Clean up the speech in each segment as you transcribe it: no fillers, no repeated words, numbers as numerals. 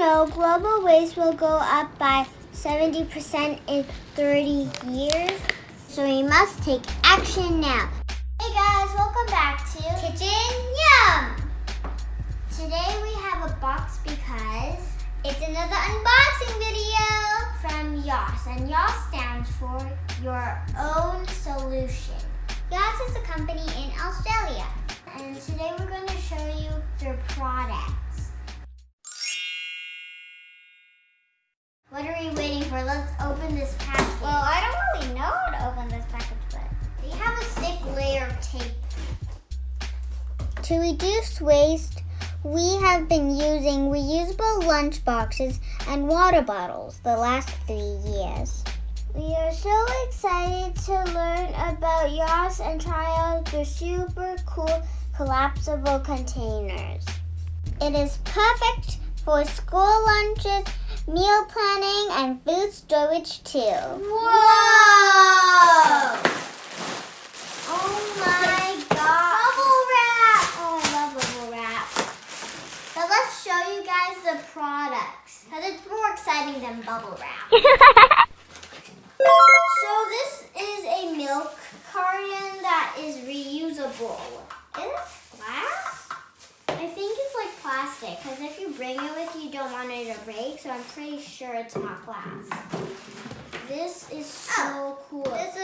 know, global waste will go up by 70% in 30 years. So we must take action now. Hey guys, welcome back to Kitchen Yum! Today we have a box because it's another unboxing video from YOS. And YOS stands for Your Own Solution. YOS is a company in Australia. And today we're going to show you their products. What are we waiting for? Let's open this package. Well, I don't really know how to open this package, but they have a thick layer of tape. To reduce waste, we have been using reusable lunch boxes and water bottles the last 3 years. We are so excited to learn about YOS and try out their super cool collapsible containers. It is perfect for school lunches, meal planning, and food storage too. Whoa! Oh my god! Bubble wrap! Oh, I love bubble wrap. But let's show you guys the products, because it's more exciting than bubble wrap. So this is a milk carton that is reusable. Is it glass? I think it's like plastic, because if you bring it with you, you don't want it to break, so I'm pretty sure it's not glass. This is so cool. There's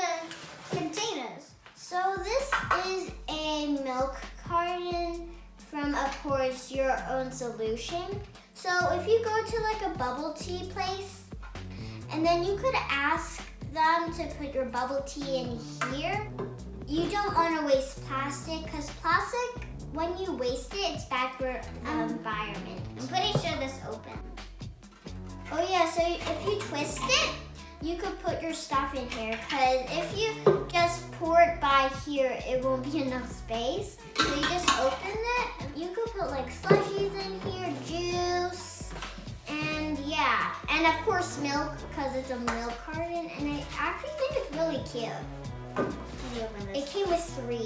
containers. So this is a milk carton from, of course, Your Own Solution. So if you go to like a bubble tea place, and then you could ask them to put your bubble tea in here. You don't want to waste plastic, because plastic, when you waste it, it's bad for the environment. I'm pretty sure this opens. Oh yeah, so if you twist it, you could put your stuff in here, because if you just pour it by here, it won't be enough space. So you just open it. You could put like slushies in here, juice, and yeah. And of course milk, because it's a milk carton, and I actually think it's really cute. It came with 3.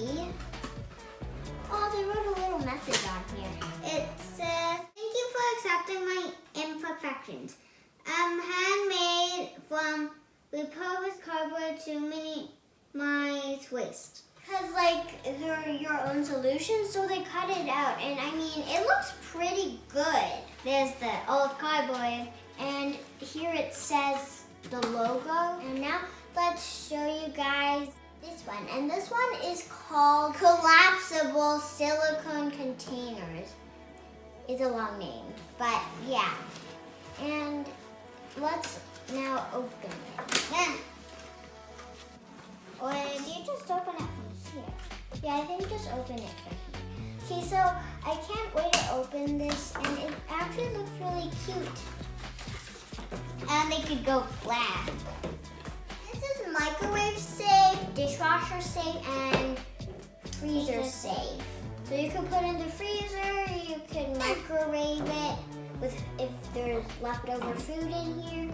Oh, they wrote a little message on here. It says, "Thank you for accepting my imperfections. Handmade from repurposed cardboard to minimize waste." Because like they're Your Own Solution, so they cut it out. And I mean, it looks pretty good. There's the old cardboard, and here it says the logo. And now let's show you guys this one. And this one is called Collapsible Silicone Containers. It's a long name, but yeah. And let's now open it. Or do you just open it from here? Yeah, I think just open it from here. Okay, so I can't wait to open this, and it actually looks really cute. And they could go flat. This is microwave safe, dishwasher safe, and freezer safe. So you can put it in the freezer, you can microwave it if there's leftover food in here.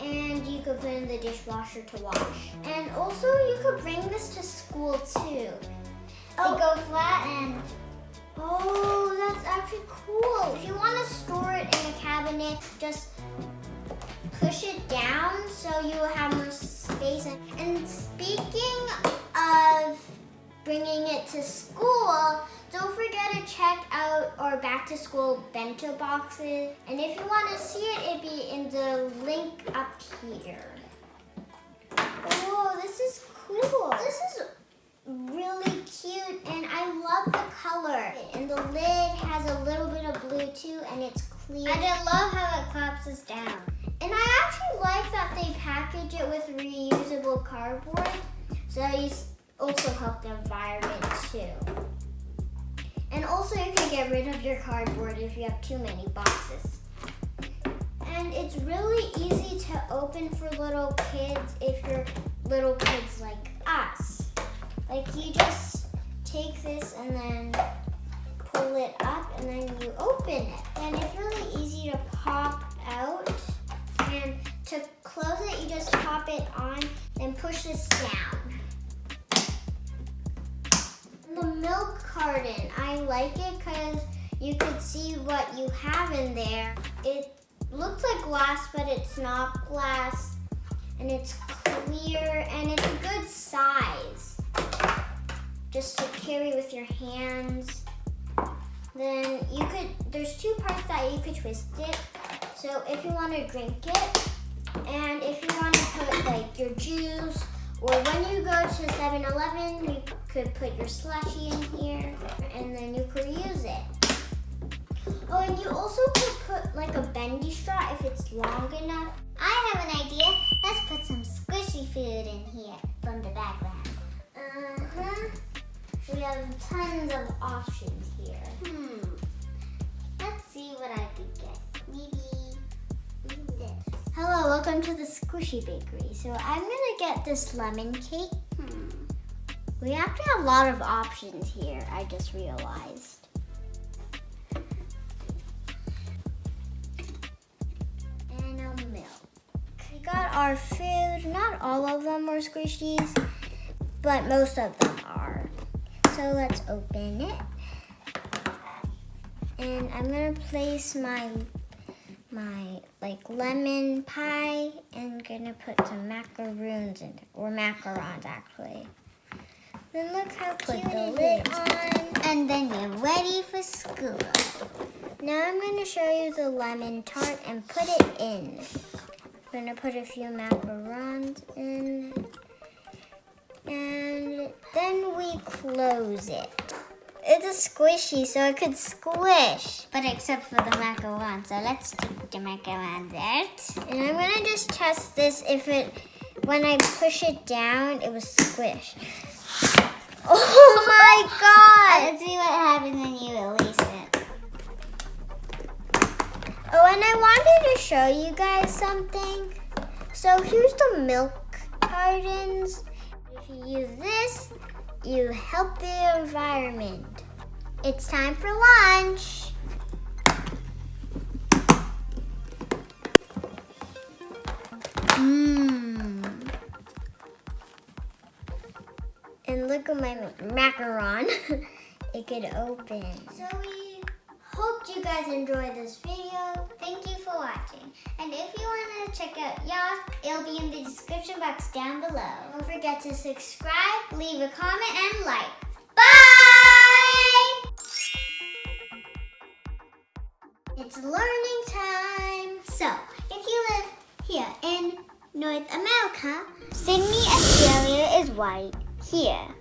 And you could put it in the dishwasher to wash. And also you could bring this to school too. Oh. They go flat and, oh, that's actually cool. If you want to store it in a cabinet, just push it down so you will have more space. And speaking of bringing it to school, don't forget to check out our back to school bento boxes. And if you want to see it, it'd be in the link up here. Oh, this is cool. This is really cute, and I love the color. And the lid has a little bit of blue too, and it's clear. And I love how it collapses down. And I actually like that they package it with reusable cardboard, so you also help the environment too. And also you can get rid of your cardboard if you have too many boxes. And it's really easy to open for little kids if you're little kids like us. Like you just take this and then pull it up and then you open it. And it's really easy to pop out. And to close it, you just pop it on and push this down. The milk carton, I like it because you could see what you have in there. It looks like glass, but it's not glass. And it's clear, and it's a good size. Just to carry with your hands. Then there's two parts that you could twist it. So if you want to drink it, and if you want to put like your juice, or when you go to 7-Eleven, you could put your slushie in here, and then you could use it. Oh, and you also could put like a bendy straw if it's long enough. I have an idea. Let's put some squishy food in here from the background. We have tons of options here. Let's see what I could get. Maybe this. Hello, welcome to the Squishy Bakery. So I'm gonna get this lemon cake. We actually have a lot of options here, I just realized. And a milk. We got our food. Not all of them were squishies, but most of them are. So let's open it. And I'm gonna place my like lemon pie and gonna put some macaroons in it, or macarons actually. Then look how cute the lid on. And then you're ready for school. Now I'm gonna show you the lemon tart and put it in. I'm gonna put a few macarons in. And then we close it. It's a squishy, so it could squish. But except for the macaron. So let's take the macaron out. And I'm gonna just test this when I push it down, it was squished. Oh my God! Let's see what happens when you release it. Oh, and I wanted to show you guys something. So here's the milk cartons. If you use this, you help the environment. It's time for lunch. And look at my macaron. It could open. So we hope you guys enjoyed this video. Thank you for watching. And if you want to check out yours, it'll be in the description box down below. Don't forget to subscribe, leave a comment, and like. Bye! It's learning time. So, if you live here in North America, Sydney, Australia is right here.